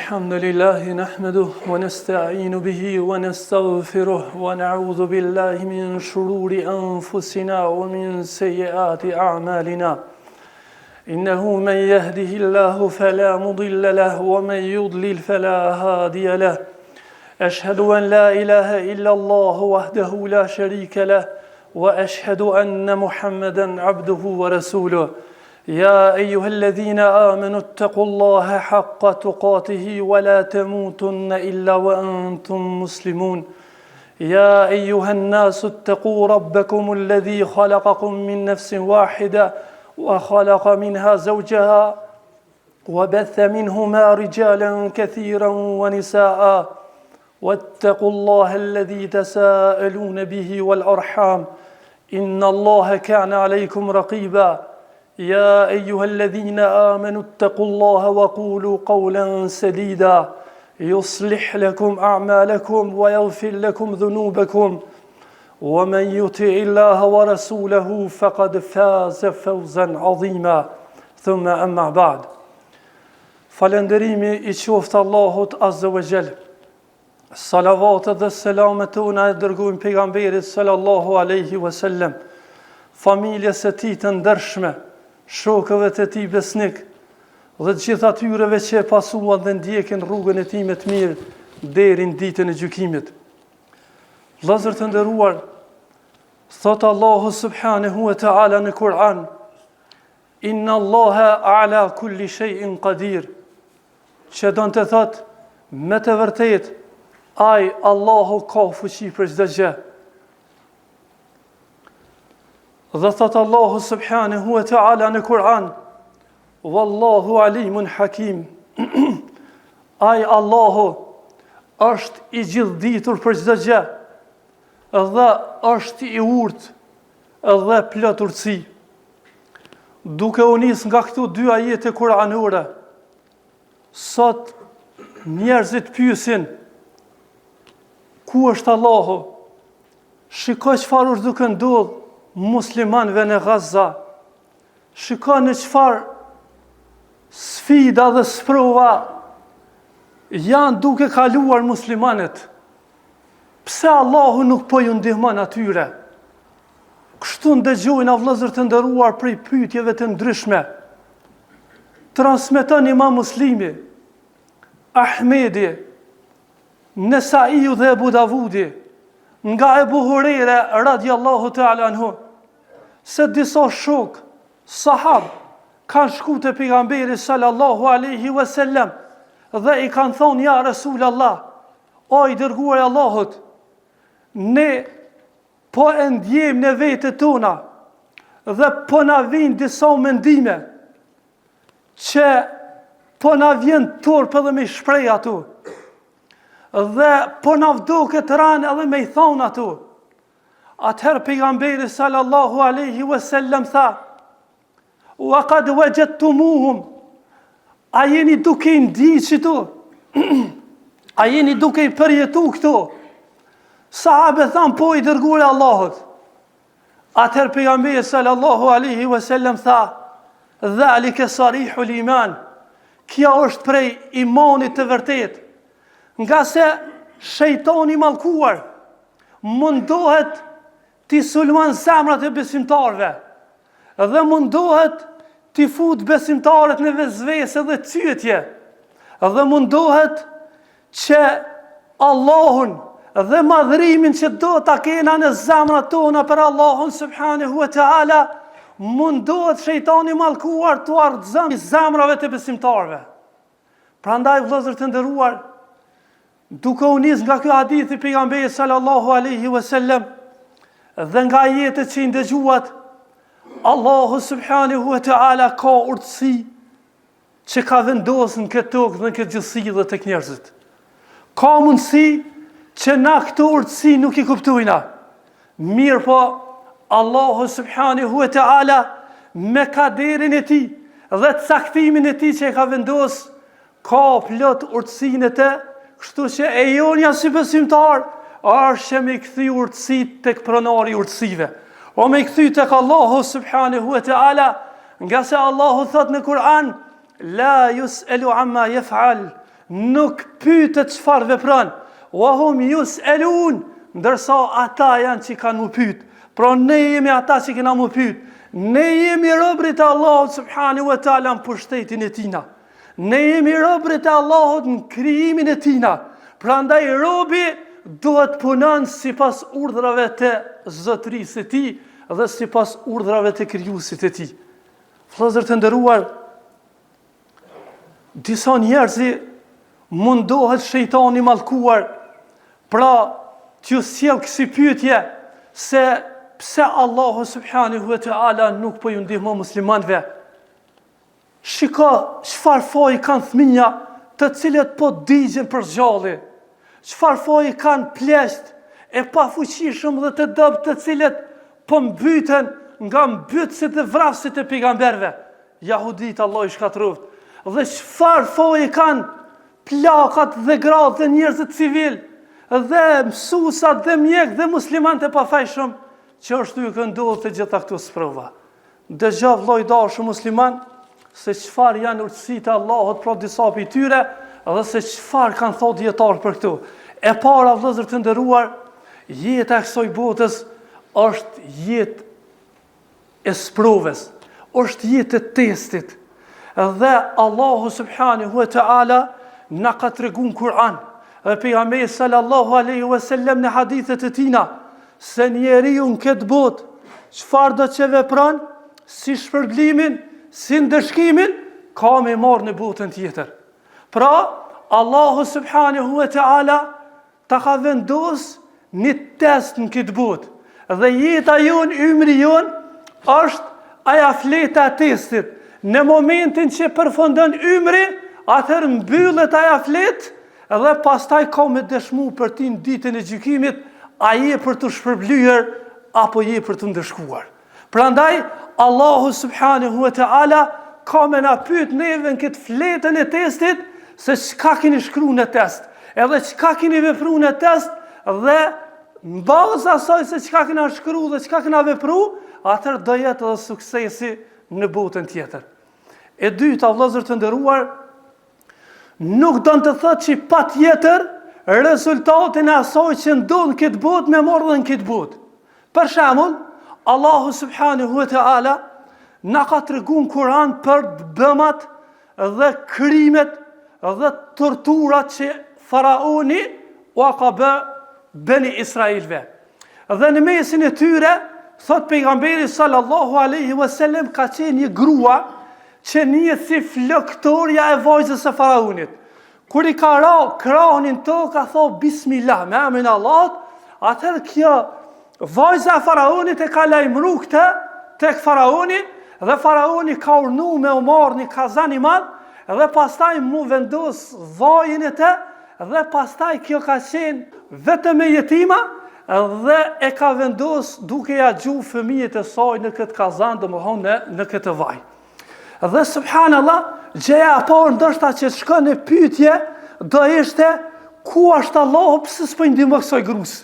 الحمد لله نحمده ونستعين به ونستغفره ونعوذ بالله من شرور أنفسنا ومن سيئات أعمالنا إنه من يهده الله فلا مضل له ومن يضلل فلا هادي له أشهد أن لا إله إلا الله وحده لا شريك له وأشهد أن محمدا عبده ورسوله يا أيها الذين آمنوا اتقوا الله حق تقاته ولا تموتن إلا وأنتم مسلمون يا أيها الناس اتقوا ربكم الذي خلقكم من نفس واحدة وخلق منها زوجها وبث منهما رجالا كثيرا ونساء واتقوا الله الذي تساءلون به والأرحام إن الله كان عليكم رقيبا يا أيها الذين آمنوا اتقوا الله وقولوا قولا سديدا يصلح لكم أعمالكم ويغفر لكم ذنوبكم ومن يطع الله ورسوله فقد فاز فوزا عظيما ثم أما بعد Falënderimi I qoftë Allahut Azza wa Jall. Salavatet dhe selamet tona e dërgojmë pejgamberit sallallahu alaihi wasallam, familjes së tij të ndershme, shokëve të tij besnik dhe të gjithë atyreve që e pasuan dhe ndjekin rrugën e tij me të mirë deri në ditën e gjykimit. Vëllezër të nderuar, thot Allahu subhanahu wa ta'ala në Kur'an: Inna Allaha a'la kulli shay'in qadir. Që do të thot me të vërtet ai Allahu ka fuqi për çdo gjë. Dhe thot Allahu subhanahu wa ta'ala në Kur'an: Wallahu alimun hakim. Ai Allahu është I gjithditur për çdo gjë dhe është I urtë dhe plot urtësi. Duke u nis nga këto dy ajete kuranore, sot njerëzit pyesin: ku është Allahu? Shiko çfarë është duke ndodhur muslimanëve në Gaza. Shiko në çfarë sfida dhe sprova janë duke kaluar muslimanët. Pse Allahu nuk po ju ndihmon atyre? Kështu ndëgjojnë vëllezër të nderuar prej pyetjeve të ndryshme. Transmeton Imam Muslimi, Ahmedi, Nesaiu dhe Abu Davudi nga Ebu Hurajra radiallahu ta'ala anhu se disa shok, sahab, kanë shku të pejgamberi sallallahu alaihi wasallam dhe I kanë thonë: ja Rasulallah, o I dërguar I Allahut, ne po e ndjejmë në vetët tona dhe po na vijnë disa mendime që po na vjen turp edhe me shpreh ato dhe po na vdoket ranë edhe me I thonë ato. Atëherë pejgamberi sallallahu alaihi wasallam tha: wa qad wajadtumuhum, a jeni duke I ndiqur këto? A jeni duke I përjetu këto? Sahabët thanë: po I dërguar I Allahut. Atëherë pejgamberi sallallahu alaihi wasallam tha: dhalika sarihul iman, kjo është prej imanit të vërtet. Nga se shejtani I mallkuar mundohet t'i sulmon zemrat e besimtarëve dhe mundohet t'i fut besimtarët në vezvese dhe cyetje dhe mundohet që Allahun dhe madhrimin që do ta kena në zemrat tona për Allahun subhanahu wa ta'ala, mundohet shejtani I mallkuar t'u ardhëzon zemrave të besimtarëve. Prandaj vëllezër të nderuar, duke u nis nga ky hadith I pejgamberit sallallahu alaihi wasallam dhe nga ajetet që I ndëgjuat, Allahu subhanahu wa ta'ala ka urtësi që ka vendosur në këtë tokë dhe në këtë gjithësi dhe tek njerëzit. Ka mundësi që na këto urtësi nuk I kuptojna. Mirë po, Allahu subhanahu wa ta'ala me kaderin e tij dhe caktimin e tij që e ka vendosur, ka plot urtësinë e të, kështu që e jonja si besimtar është që me kthy urtësitë tek pronari I urtësive, o me kthy tek Allahu subhanahu wa ta'ala, nga se Allahu thot në Kur'an: la yus'alu amma yaf'al nuk pytet çfarë vepron. Wa hum yus'alun, ndërsa ata janë që kanë mu pyet. Pra ne jemi ata që kena mu pyet. Ne jemi robërit e Allahut subhanahu wa taala në pushtetin e tina. Ne jemi robërit e Allahut në krijimin e tina. Prandaj robi duhet punon sipas urdhrave të zotërisë së tij dhe sipas urdhrave të krijuesit të tij. Vëllezër të nderuar, disa njerëz mundohet shejtani mallkuar, pra t'ju sjell kësi pyetje se pse Allahu subhanahu wa taala nuk po ju ndihmon muslimanëve. Shiko, çfarë faji kanë fëmijë të cilët po digjen për zgjalli. Çfarë faji kanë plesht e pafuqishëm dhe të dobët të cilët po mbyten nga mbytësit dhe vrasësit e pejgamberëve. Jahudit Allah i shkatroft. Dhe çfarë faji kanë plakat dhe gratë dhe njerëzit civil dhe mësuesat dhe mjek dhe muslimanët e pafajshëm që është ju këndodhë të gjitha këto sprova. Dëgjoj vëllai dashur musliman se çfarë janë urtësitë e Allahut për disa prej tyre dhe se çfarë kanë thënë dietar për këto. E para, vëllezër të nderuar, jeta e kësaj botës është jetë e sprovës, është jetë e testit. Dhe Allahu subhanahu wa taala na ka treguar në Kur'an dhe pejgamberi sallallahu alaihi wasallam në hadithet e tina se njeriu në këtë botë çfarë do që vepron, si shpërblimin, si ndëshkimin, ka me marrë në botën tjetër. Pra, Allahu subhanahu wa taala ta ka vendos një test në këtë botë. Dhe jeta jonë, ymri jonë, është aja fleta e testit. Në momentin që përfundon ymri, atëherë mbyllet aja flet dhe pastaj ka me dëshmu për ti në ditën e gjykimit, a je për të shpërblyer apo je për të ndëshkuar. Prandaj, Allahu subhanahu wa taala ka me na pyet neve në këtë fletën e testit se çka keni shkruar në test, edhe çka keni vepruar në test dhe në bazë asaj se çka kena shkruar dhe çka kena vepruar, atëherë do jetë edhe suksesi në botën tjetër. E dyta, vëllezër të nderuar, nuk do të thotë që patjetër rezultatin e asaj që ndodh në këtë botë me marrë dhe në këtë botë. Për shembull, Allahu subhanahu wa taala na ka treguar në Kur'an për dëmat dhe krimet dhe torturat që faraoni u ka bë Beni Israilve. Dhe në mesin e tyre, thot pejgamberi sallallahu alaihi wasallam, ka qenë një grua që një si floktorja e vajzës së faraonit. Kur i ka ra kranin to, ka thot bismillah, me emrin e Allahut, atëherë kjo vajza e faraonit e ka lajmëru këtë tek faraoni dhe faraoni ka urnu me u marrë një kazan i madh dhe pastaj mu vendos vajin e të dhe pastaj kjo ka qenë vetëm e jetima dhe e ka vendos duke ja gjuar fëmijët e saj në këtë kazan, domethënë në këtë vaj. Dhe subhanallah, gjëja e parë ndoshta që shkon në pyetje do ishte ku është Allahu, pse s'po i ndihmon kësaj gruas.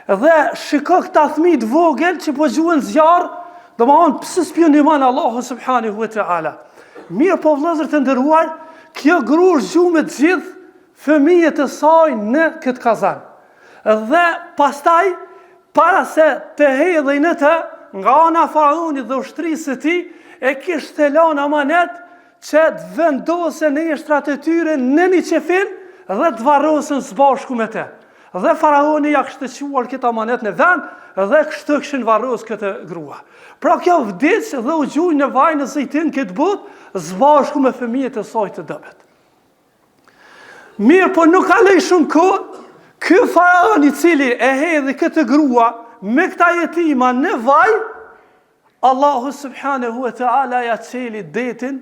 Dhe shiko këta fëmijë të vogël që po gjuhen zjarr, domethënë pse s'po ndihmon Allahu subhanahu wa taala. Mirë po vëllezër të nderuar, kjo grua zgju me të gjithë fëmijët e saj në këtë kazan. Dhe pastaj, para se të hedhin në të, nga ana faraonit dhe ushtrisë së tij, e kishte lënë amanet që të vendosen në shtrat e tyre në një qefin dhe të varrosen së bashku me të. Dhe faraoni ja kishte quar këtë amanet në vend dhe kështu kishin varros këtë grua. Pra kjo vdiq dhe u gjuj në vaj në zejtin këtë botë së bashku me fëmijët e saj të dobët. Mirë, po nuk ka lej shumë kohë, ky faraon i cili e hedhi këtë grua me këta jetima në vaj, Allahu subhanahu wa taala ja çeli detin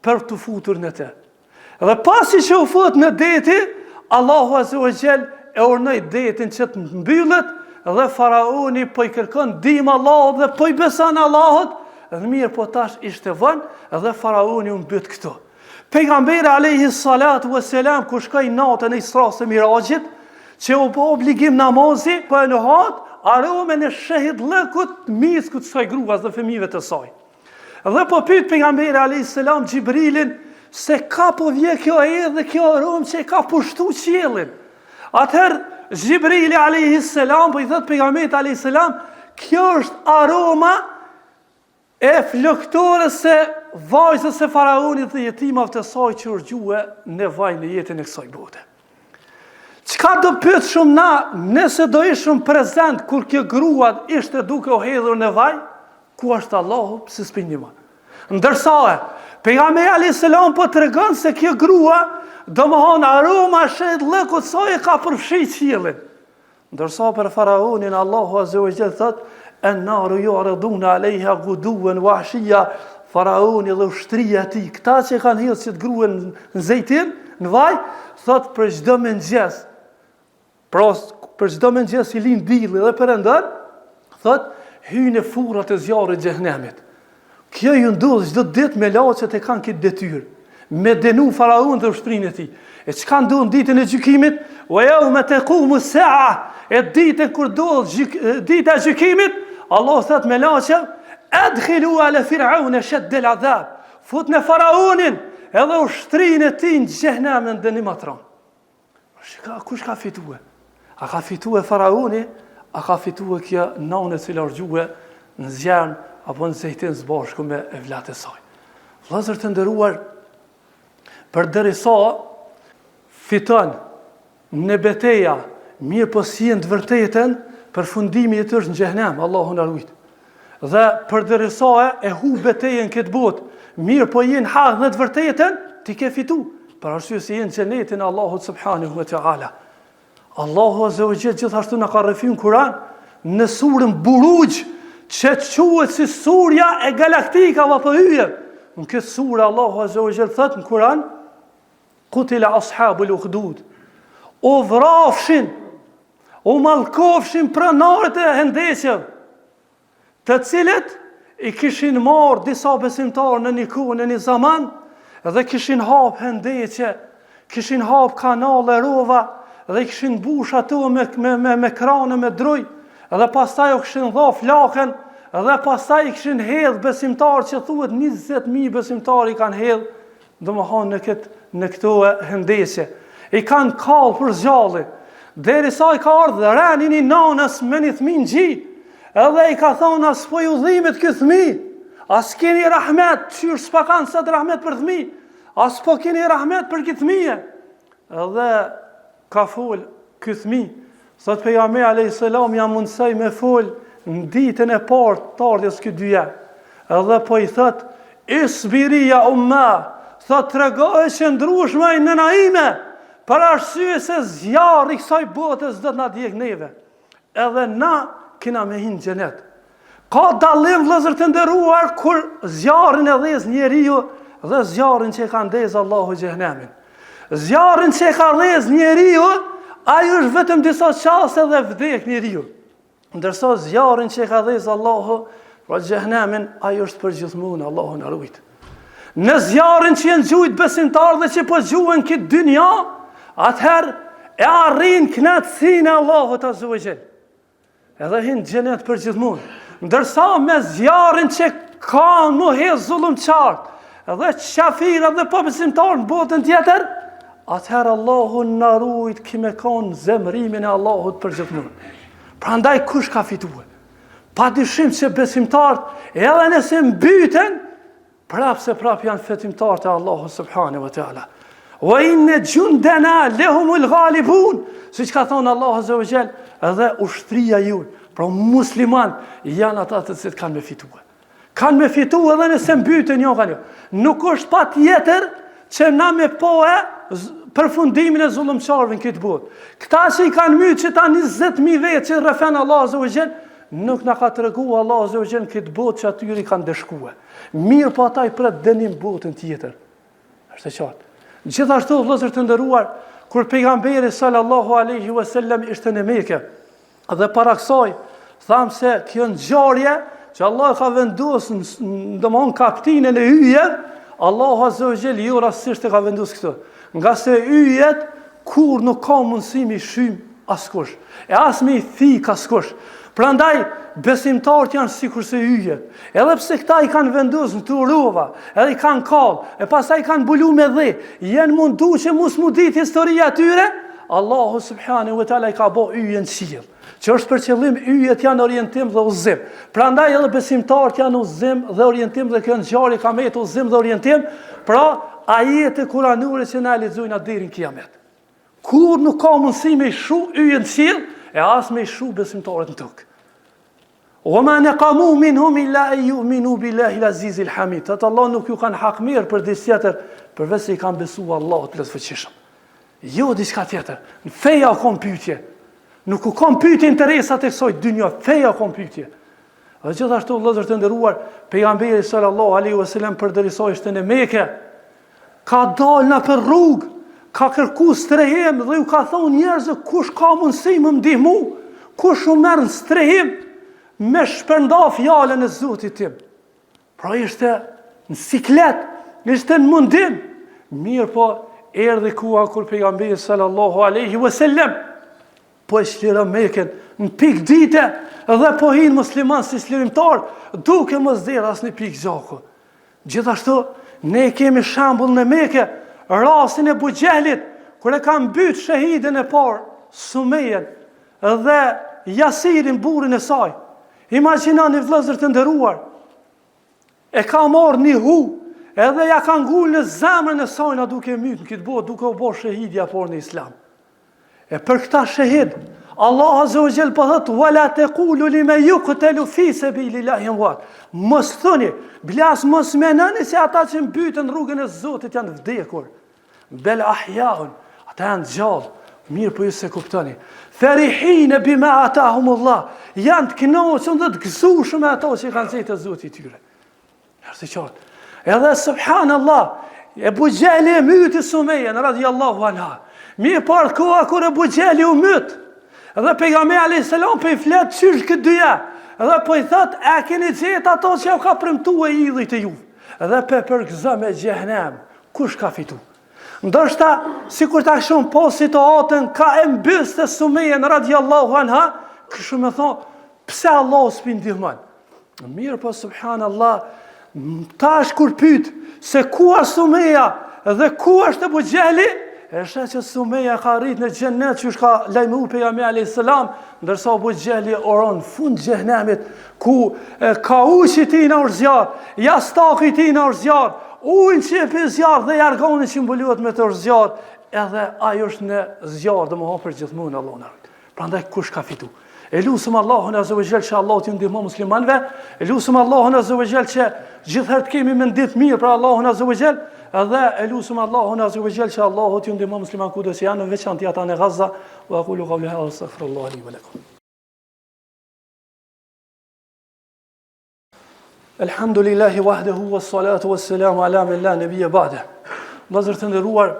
për të futur në të. Dhe pasi që u fut në deti, Allahu azza wa jall e urnoi detin që të mbyllet dhe faraoni po i kërkon ndihmë Allahut dhe po i beson Allahut, dhe mirë po tash ishte vonë dhe faraoni u mbyt këtu. Pejgamberi alayhi salatu wassalam kur shkoi natën e Isras së Mirajit, që u bë obligim namazi, po e nuhat aromen e shehit lëkut miskut saj gruas dhe fëmijëve të saj. Dhe po pyet pejgamberi alayhis salam Xhibrilin se ka po vje kjo edhe kjo aromë që ka pushtu qiellin. Atëherë Gjibrili a.s. po i thot pejgamberit a.s. kjo është aroma e floktorës se vajzës e faraonit dhe jetimave të saj që urgjue nevaj në jetën e kësaj bote. Çka do pyet shumë na, nëse do ishim prezent kur kjo grua ishte duke u hedhur në vaj, ku është Allahu, pse s'pinjima. Ndërsa pejgamberi a.s. po tregon se kjo grua domthon aroma shet lëkut saj ka përfshirë qiellin. Ndërsa për faraonin Allahu azza wa jalla thot an-naru yu'raduna 'alayha ghuduwan wa 'ashiyya, faraoni dhe ushtria e tij, këta që kanë hidhur si të gruën në zejtin, në vaj, thot për çdo mëngjes. Për çdo mëngjes i lind dielli dhe perëndon, thot hyjnë në furrat e zjarrit xhehenemit. Kjo ju ndodh çdo ditë me laçet e kanë këtë detyrë, me denu faraon dhe ushtrinë e tij. E çka ndodh ditën e gjykimit? Wa yawma taqumu as-sa'a, e ditën kur ndodh dita e gjykimit, Allah thot me laçe adkhilu ala fir'aun shadd al-'adhab, fut në faraonin edhe ushtrinë e tij në xhehenem në dënim atron. Kush ka fituar? A ka fituar faraoni? A ka fituar kjo nanë që largjue në zjarn apo në zejtin së bashku me evlat e saj? Vëllezër të nderuar, përderisa fiton në betejë, mirë po sjell të vërtetën, përfundimi i tij është në xhehenem, Allahu na ruaj. Dhe përderisa e hu betejën këtë botë, mirë po jeni hak në të vërtetën, ti ke fitu. Për arsye se jeni në xhenetin e Allahut subhanahu wa taala. Allahu azza wa jalla gjithashtu na ka rrëfyer në Kur'an në surën Buruj, që quhet si surja e galaktikave apo hyje. Në këtë surë Allahu azza wa jalla thot në Kur'an: "Qutila ashabul ukhdud." O vrafshin, o mallkofshin pronarët e hendesjeve, të cilët i kishin marrë disa besimtarë në një kohë, në një zaman, dhe kishin hap hendesje, kishin hap kanale rova, dhe kishin mbush ato me krane, me druj, dhe pastaj u kishin dha flakën, dhe pastaj i kishin hedh besimtarë që thuhet 20.000 besimtarë i kanë hedh, domethënë në këto hendesje. I kanë kallë për zgjalli, derisa i ka ardhur rënin i nanës me një fëmijë gji, edhe i ka thonë as po ju dhimbet ky fëmijë, as keni rahmet, çyr s'pa kanë sot rahmet për fëmijë, as po keni rahmet për këtë fëmijë. Edhe ka fol ky fëmijë, thot pejgamberi alayhis salam, jam mundsoj me fol në ditën e parë të ardhjes këtë dyja. Edhe po i thot isbiri ya umma, thot tregoj që ndrushme në naime, për arsye se zjarri i kësaj bote s'do të na djeg neve. Edhe na kena me hinë xhenet. Ka dallim vëllezër të nderuar kur zjarrin e dhez njeriu dhe zjarrin që ka ndez Allahu xhehenemin. Zjarrin që ka dhez njeriu, ai është vetëm disa çaste dhe vdek njeriu. Ndërsa zjarrin që ka dhez Allahu për xhehenemin, ai është për gjithmonë, Allahu na ruaj. Në zjarrin që janë gjujt besimtarë dhe që po gjuhen këtë dynja, atëherë e arrin kënaqësinë e Allahut azza wa jall. Edhe hinë xhenet për gjithmonë. Ndërsa me zjarrin që kanë mu hedh zullumçart, edhe qafira dhe po besimtarë në botën tjetër, atëherë Allahu na ruaj kime kanë zemrimin e Allahut për gjithmonë. Prandaj kush ka fituar? Padyshim se besimtarët edhe nëse mbyten, prap janë fetimtarët e Allahut subhanahu wa taala. Wa inna jundana lahumul ghalibun, siç ka thonë Allahu azza wa jall, edhe ushtria jon, pra musliman janë ata të cilët kanë me fituar. Kanë me fituar edhe nëse mbyten jo kanë. Nuk është patjetër që na me poe përfundimin e zullumçarëve në këtë botë. Këta që i kanë mbyt që ta 20.000 vjet që rrëfen Allahu azza wa jall, nuk na ka treguar Allahu azza wa jall në këtë botë që atyri kanë dëshkuar. Mirë po ata i pret dënim botën tjetër. Është e qartë. Gjithashtu vëllezër të nderuar, kur pejgamberi sallallahu alaihi wasallam ishte në Mekë, dhe para kësaj tham se kjo ngjarje që Allah ka vendosur domthon kaptinën e hyje, Allahu azza wa jall jo rastisht e ka vendosur këtë. Nga se hyjet kur nuk ka mundësi mi shym askush, e as me i thik askush. Prandaj besimtarët janë sikurse yjet. Edhe pse këta i kanë vendosur në turova, edhe i kanë kallë, e pastaj kanë mbuluar me dhe, janë mundu që mos mu ditë historia e tyre, Allahu subhanahu wa taala i ka bë yjen qiell. Që është për qëllim yjet janë orientim dhe udhëzim. Prandaj edhe besimtarët janë udhëzim dhe orientim dhe kjo ngjarje ka me udhëzim dhe orientim, pra ajete kuranore që na lexojnë deri në kiamet. Kur nuk ka mundësi me shu yjen qiell, e as me shu besimtarët në tokë. وَمَا نَقَمُوا مِنْهُمْ إِلَّا أَن يُؤْمِنُوا بِاللَّهِ الْعَزِيزِ الْحَمِيدِ. Atë Allah nuk ju kanë hak mirë për diçka tjetër, përveç se i kanë besuar Allahut plotfuqishëm. Jo diçka tjetër. Në feja ka pyetje. Nuk u kanë pyetje interesat e kësaj dynja, feja ka pyetje. Dhe gjithashtu vëllezër të nderuar, pejgamberi sallallahu alaihi wasallam përderisa ishte në Mekë, ka dalë në për rrugë, ka kërkuar strehim dhe ju ka thonë njerëzve kush ka mundësi më ndihmu, kush u merr në strehim me shpërnda fjallën e Zotit tim. Pra ishte në siklet, ishte në mundim. Mirë po, erdhi koha kur pejgamberi sallallahu alaihi wasallam po e shlira Mekën në pikë dite dhe po hinë musliman si shlirimtar, duke mos dhirë as një pikë gjaku. Gjithashtu, ne kemi shambull në Mekë, rastin e Abu Jehlit, kur e kam mbyt shahidin e parë, Sumejen, dhe Jasirin, burrin e saj. Imagjinoni vëllezër të nderuar, e ka marrë një hu, edhe ja ka ngulë në zemrën e saj na duke mytë në këtë botë, duke u bërë shahidja por në Islam. E për këta shahid, Allah azza wa jall po thot: "Wala taqulu liman yuqtalu fi sabilillahi amwat." Mos thoni, blas mos menoni se ata që mbyten rrugën e Zotit janë vdekur. Bel ahyaun, ata janë gjallë. Mirë po ju se kuptoni. Ferihine bima atahumullah. Janë të kënaqur dhe të gëzuar me ato që kanë dhënë Zoti i tyre. Është qartë. Edhe subhanallah, Abu Jehli e myti Sumejen radhiyallahu anha. Mirë po koha kur Abu Jehli u myt. Edhe pejgamberi alayhis salam po i flet çysh këtë dyja. Edhe po i thot, a keni gjetë ato që ka premtuar idhujt e ju? Edhe për gëzo me xhehenem. Kush ka fituar? Ndoshta, sikur ta shumë po situatën ka e mbyste Sumejen radhiyallahu anha, kështu më thon, pse Allah s'pi ndihmon? Mirë po subhanallah, tash kur pyet se ku është Sumeja dhe ku është Abu Jehli, e sheh që Sumeja ka arrit në xhenet, që ka lajmëruar pejgamberi alayhis salam, ndërsa Abu Jehli oron fund xhenemit, ku ka uçi ti në orzjar, jastaki ti në orzjar, ujnë që e për zjarë dhe jargoni që mbuluat me të zjarë, edhe ajo është në zjarë dhe më hapë për gjithmonë Allah në rritë. Pra ndaj kush ka fitu? E lusëm Allahun azza wa jall që Allah t'ju ndihmo muslimanve, e lusëm Allahun azza wa jall që gjithherë të kemi mendit mirë për Allahun azza wa jall, edhe e lusëm Allahun azza wa jall që Allah t'ju ndihmo musliman kudo që janë, në veçantë ata në Gaza, wa aqulu qawli hadha astaghfirullah li wa lakum. Elhamdulillahi wahdahu wassalatu wassalamu ala man la nabiyya ba'da. Vëllezër të nderuar,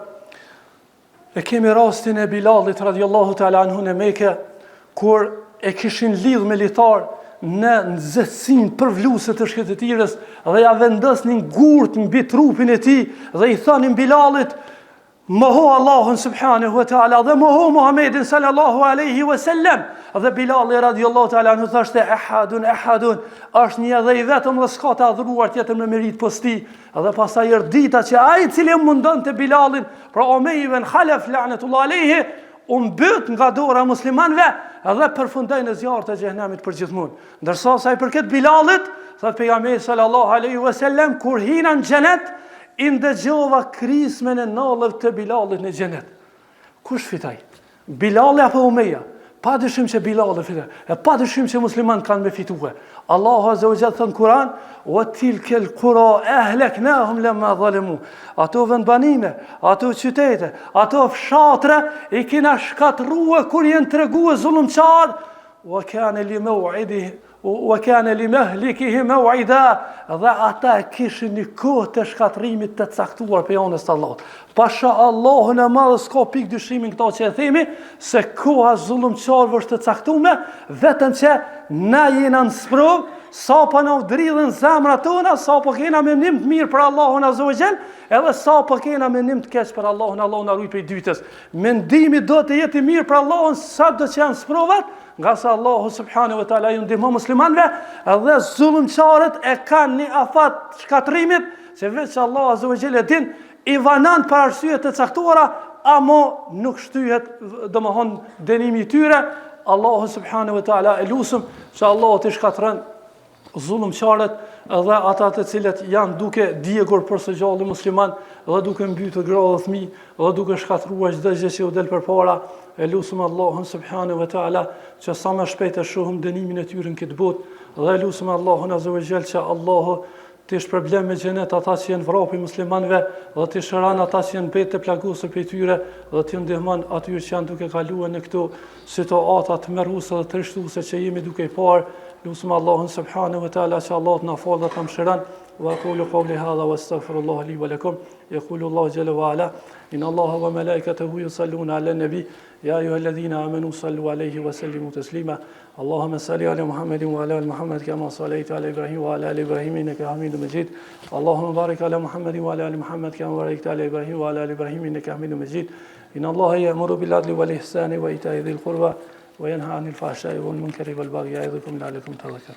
e kemi rastin e Bilalit radhiyallahu ta'ala anhu në Mekë, kur e kishin lidh me litar në nxehtësinë përvluese të shkëtetirës dhe ja vendosnin gurt mbi trupin e tij dhe i thonin Bilalit: "Moho Allahun subhanahu wa ta'ala dhe moho Muhammedin sallallahu alaihi wasallam." Dhe Bilali radhiyallahu ta'ala anhu thoshte: "Ahadun, ahadun." Është një dhe i vetëm dhe s'ka të adhuruar tjetër me merit posti. Dhe pastaj erdhi dita që ai i cili mundonte Bilalin, pra Umej ibn Khalaf la'natullah alayhi, u mbyt nga dora muslimanëve dhe përfundoi në zjarr të xhenemit për gjithmonë. Ndërsa sa i përket Bilalit, thot pejgamberi sallallahu alaihi wasallam, kur hina në xhenet, i ndëgjova krismen e nallëve të Bilalit në xhenet. Kush fitoi? Bilali apo Umeja? Pa dyshim që Bilal e fitoi. E pa dyshim që muslimanët kanë me fitue. Allahu azza wa jalla thon Kur'an: "Wa tilkal qura ahlaknahum lamma zalimu." Ato vendbanime, ato qytete, ato fshatra i kena shkatruar kur janë treguar zullumçar. Wa kana li maw'idih wa kana li mahlikihi maw'ida. Dhe ata kishin një kohë të shkatrimit të caktuar për janës të Allahut. Pasha Allahun e madh s'ka pikë dyshimin këto që e themi, se koha zullumçarëve është të caktuar, vetëm që na jena në sprov sa po na dridhen zemrat tona, sa po kena mendim të mirë për Allahun Azza wa Jall, edhe sa po kena mendim të keq për Allahun, Allahu na ruaj prej dytës. Mendimi do të jetë i mirë për Allahun sa do të janë sprovat, nga sa Allahu subhanahu wa taala ju ndihmon muslimanëve, edhe zullumçarët e kanë një afat shkatrimit, se veç Allahu Azza wa Jall e din, i vanan për arsye të caktuara, amo nuk shtyhet domthon dënimi i tyre. Allahu subhanahu wa taala e lusëm që Allahu të shkatërron zullumçarët dhe ata të cilët janë duke djegur për së gjalli musliman dhe duke mbytur gra dhe fëmijë dhe duke shkatruar çdo gjë që u del përpara. E lusëm Allahun subhanahu wa taala që sa më shpejt të shohim dënimin e tyre në këtë botë dhe e lusëm Allahun azza wa jall që Allahu të shpërblen me xhenet ata që janë vrapi muslimanëve dhe të shëron ata që janë betë të plagosur prej tyre dhe të ndihmon atyre që janë duke kaluar në këto situata të merruese dhe të rishtuese që jemi duke i parë. Lusëm Allahun subhanahu wa taala që Allah të na falë dhe të mëshiron. وأقول قولي هذا وأستغفر الله لي ولكم. يقول الله جل وعلا إن الله وملائكته يصلون على النبي يا أيها الذين آمنوا صلوا عليه وسلموا تسليما. اللهم صل على محمد وعلى آل محمد كما صليت على إبراهيم وعلى آل إبراهيم إنك حميد مجيد. اللهم بارك على محمد وعلى آل محمد كما باركت على إبراهيم وعلى آل إبراهيم إنك حميد مجيد. إن الله يأمر بالعدل والإحسان وإيتاء ذي القربى وينهى عن الفحشاء والمنكر والبغي يعظكم لعلكم تذكرون.